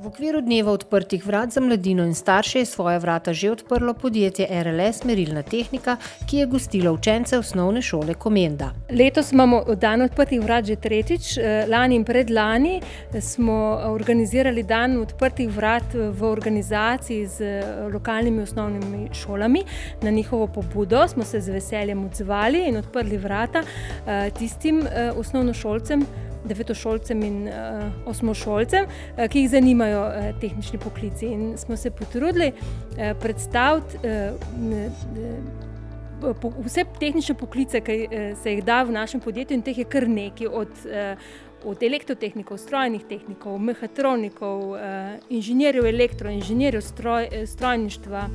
V okviru dneva odprtih vrat za mladino in starše je svoja vrata že odprlo podjetje RLS Merilna tehnika, ki je gostilo učence osnovne šole Komenda. Letos imamo dan odprtih vrat že tretjič. Lani in predlani smo organizirali dan odprtih vrat v organizaciji z lokalnimi osnovnimi šolami. Na njihovo pobudo smo se z veseljem odzvali in odprli vrata tistim osnovnošolcem, devetošolcem in osmošolcem, ki jih zanimajo tehnični poklici. In smo se potrudili predstaviti vse tehnične poklice, ki se jih da v našem podjetju, in teh je kar nekaj, od elektrotehnikov, strojnih tehnikov, mehatronikov, inženirjev elektro, inženirjev strojništva,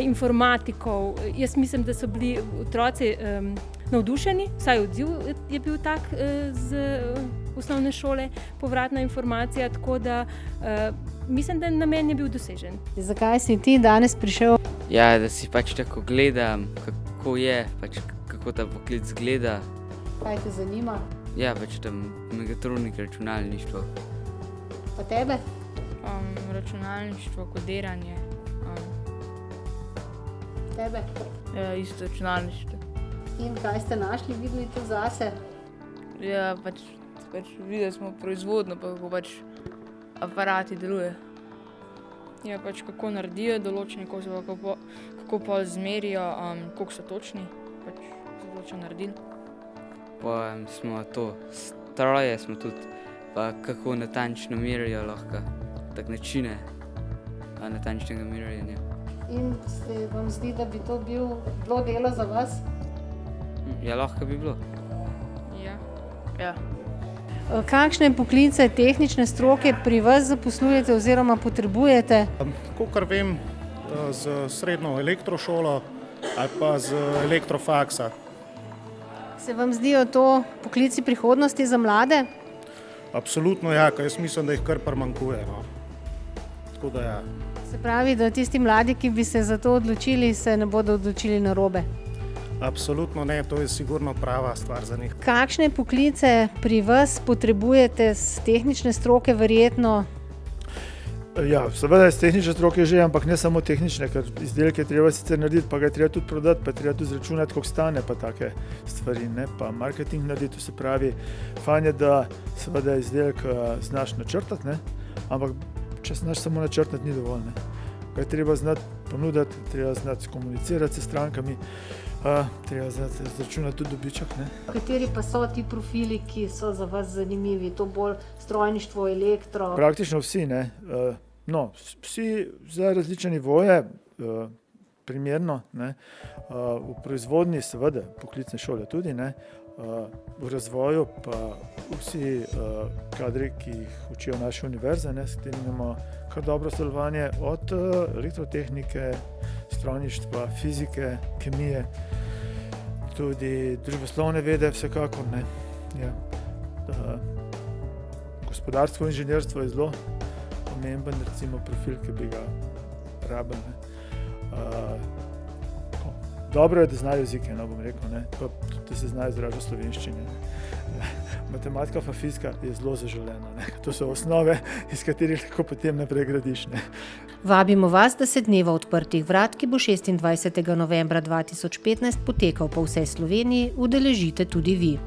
informatikov. Jaz mislim, da so bili otroci navdušeni, vsaj odziv je bil tak z osnovne šole, povratna informacija, tako da mislim, da namen je bil dosežen. Zakaj si ti danes prišel? Ja, da si pač tako gledam, kako je, pač kako ta poklic izgleda. Kaj te zanima? Ja, pač tam mehatronika, računalništvo. Pa tebe? Računalništvo, kodiranje. Tebe? Isto računalništvo. In kaj ste našli, videli to zase? Ja, pač videli smo proizvodno, pa kako pač aparati deluje. Ja, pač kako naredijo določene kose, kako pa zmerijo, koliko so točni, pač določeno naredili. Pa smo to, stroje smo tudi, pa kako natančno merijo lahko, tak načine natančnega merjenja. In se vam zdi, da bi to bilo delo za vas? Ja, lahko bi bilo. Ja. Kakšne poklice tehnične stroke pri vas zaposlujete oziroma potrebujete? Kolikor vem, z srednjo elektrošolo ali pa z elektrofaksa. Se vam zdijo to poklici prihodnosti za mlade? Absolutno ja, ker jaz mislim, da jih kar primanjkuje. Tako da ja. Se pravi, da tisti mladi, ki bi se za to odločili, se ne bodo odločili narobe? Absolutno ne, to je sigurno prava stvar za njih. Kakšne poklice pri vas potrebujete z tehnične stroke verjetno? Ja, seveda iz tehnične stroke že, ampak ne samo tehnične, ker izdelke treba sicer narediti, pa ga je treba tudi prodati, pa je treba tudi izračunati, koliko stane, pa take stvari, ne, pa marketing narediti, to se pravi, fajn je, da seveda izdelek znaš načrtati, ne, ampak če znaš samo načrtati, ni dovolj, ne. Ga je treba znati ponuditi, treba znati komunicirati s strankami, treba znati izračunati tudi dobiček, ne. Kateri pa so ti profili, ki so za vas zanimivi? To bolj strojništvo, elektro? Praktično vsi, ne. No, vsi za različne nivoje, primerno, ne. V proizvodnji seveda, poklicne šole tudi, ne. V razvoju pa vsi kadri, ki jih učijo naše univerze, ne, s katerimi imamo kar dobro sodelovanje, od elektrotehnike, strojništva, fizike, kemije, tudi družboslovne vede vsekakor, ne. Ja. Gospodarstvo in inženirstvo je zelo pomemben, recimo profil, ki bi ga rabili, ne. Dobro je, da znajo jezike, no, bom rekel, ne, pa tudi, da se znajo izražati v slovenščini. Matematika pa fizika je zelo zaželena, ne. To so osnove, iz katerih lahko potem naprej gradiš, ne. Vabimo vas, da se dneva odprtih vrat, ki bo 26. novembra 2015 potekal po vsej Sloveniji, udeležite tudi vi.